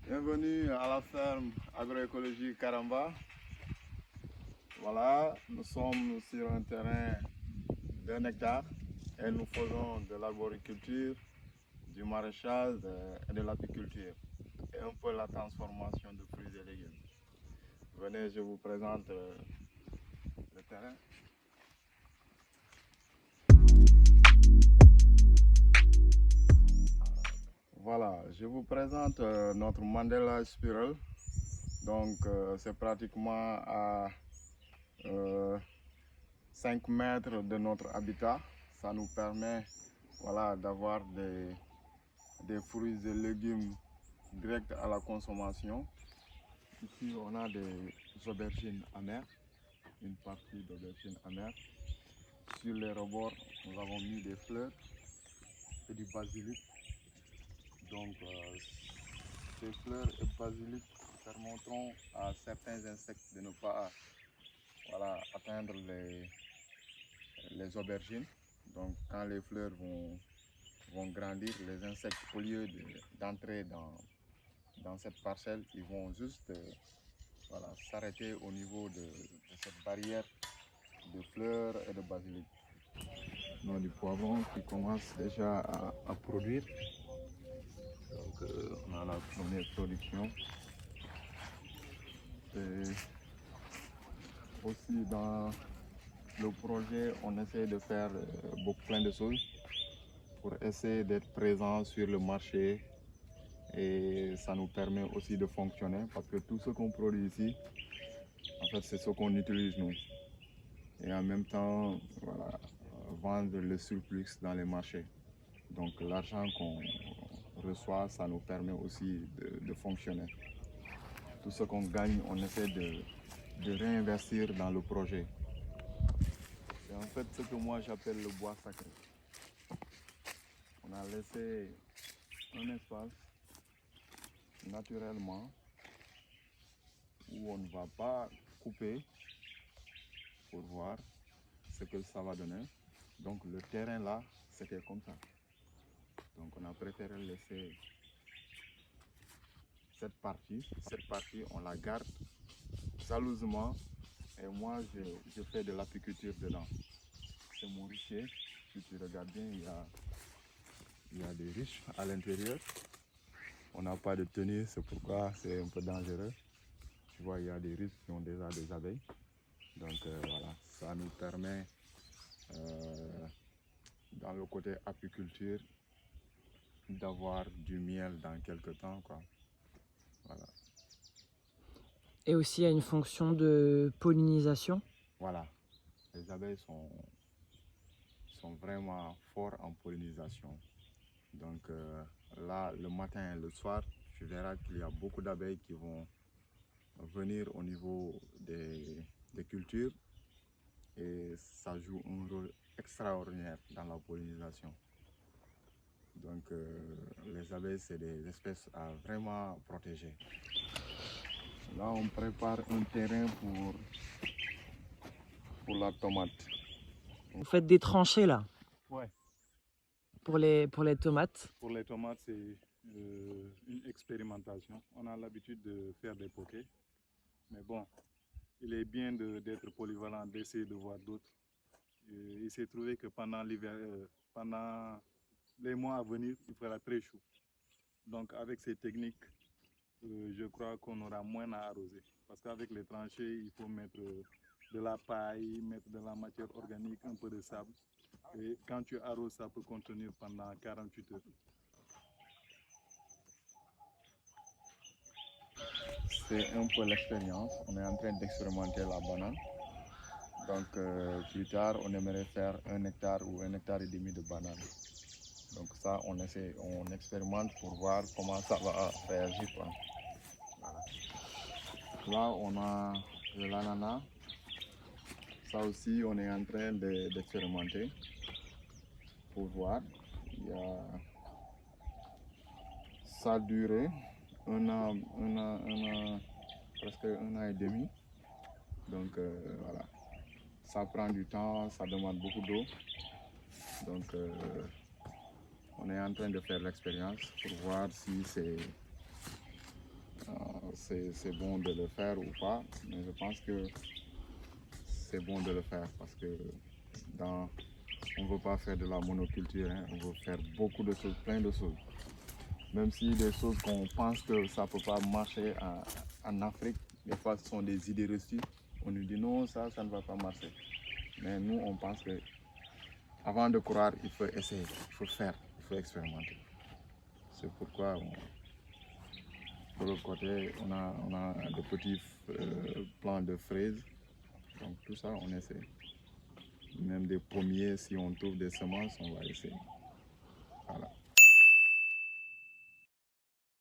Bienvenue à la ferme agroécologique Karamba. Voilà, nous sommes sur un terrain d'1 hectare et nous faisons de l'arboriculture, du maraîchage et de l'apiculture et un peu la transformation de fruits et légumes. Venez, je vous présente le terrain. Voilà, je vous présente notre Mandela Spiral. Donc c'est pratiquement à 5 mètres de notre habitat. Ça nous permet d'avoir des fruits et légumes directs à la consommation. Ici, on a des aubergines amères, une partie d'aubergines amères. Sur les rebords, nous avons mis des fleurs et du basilic. Donc, ces fleurs et basilic permettront à certains insectes de ne pas atteindre les aubergines. Donc, quand les fleurs vont grandir, les insectes, au lieu d'entrer dans cette parcelle, ils vont juste s'arrêter au niveau de cette barrière de fleurs et de basilic. On a du poivron qui commence déjà à produire. Donc on a la première production. Et aussi dans le projet, on essaie de faire plein de choses pour essayer d'être présent sur le marché. Et ça nous permet aussi de fonctionner parce que tout ce qu'on produit ici, en fait, c'est ce qu'on utilise nous. Et en même temps, vendre le surplus dans les marchés. Donc l'argent qu'on reçoit, ça nous permet aussi de fonctionner. Tout ce qu'on gagne, on essaie de réinvestir dans le projet. C'est en fait ce que moi j'appelle le bois sacré. On a laissé un espace naturellement où on ne va pas couper pour voir ce que ça va donner. Donc le terrain là, c'était comme ça. Donc on a préféré laisser cette partie, on la garde jalousement. Et moi, je fais de l'apiculture dedans. C'est mon rucher. Si tu regardes bien, il y a des ruches à l'intérieur. On n'a pas de tenue, c'est pourquoi c'est un peu dangereux. Tu vois, il y a des ruches qui ont déjà des abeilles. Donc ça nous permet, dans le côté apiculture, d'avoir du miel dans quelques temps, quoi. Voilà. Et aussi, il y a une fonction de pollinisation. Voilà. Les abeilles sont vraiment forts en pollinisation. Donc là, le matin et le soir, tu verras qu'il y a beaucoup d'abeilles qui vont venir au niveau des cultures et ça joue un rôle extraordinaire dans la pollinisation. Donc les abeilles, c'est des espèces à vraiment protéger. Là, on prépare un terrain pour la tomate. Vous faites des tranchées là? Ouais. Pour les tomates? Pour les tomates, c'est une expérimentation. On a l'habitude de faire des pokés. Mais bon, il est bien d'être polyvalent, d'essayer de voir d'autres. Il s'est trouvé que pendant l'hiver, pendant les mois à venir, il fera très chaud. Donc avec ces techniques, je crois qu'on aura moins à arroser. Parce qu'avec les tranchées, il faut mettre de la paille, mettre de la matière organique, un peu de sable. Et quand tu arroses, ça peut contenir pendant 48 heures. C'est un peu l'expérience. On est en train d'expérimenter la banane. Donc plus tard, on aimerait faire 1 hectare ou 1,5 hectares de banane. Donc ça, on essaie, on expérimente pour voir comment ça va réagir, quoi. Voilà. Là, on a de l'ananas. Ça aussi, on est en train d'expérimenter pour voir. Il y a ça a duré presque 1 an et demi. Donc voilà. Ça prend du temps, ça demande beaucoup d'eau. Donc on est en train de faire l'expérience pour voir si c'est c'est bon de le faire ou pas, mais je pense que c'est bon de le faire parce que on ne veut pas faire de la monoculture, hein, on veut faire beaucoup de choses, plein de choses. Même si des choses qu'on pense que ça ne peut pas marcher en Afrique, des fois ce sont des idées reçues. On nous dit non, ça ne va pas marcher. Mais nous, on pense que avant de croire, il faut essayer, il faut faire, il faut expérimenter. C'est pourquoi, de l'autre côté, on a de petits plants de fraises. Donc tout ça, on essaie. Même des pommiers, si on trouve des semences, on va essayer. Voilà.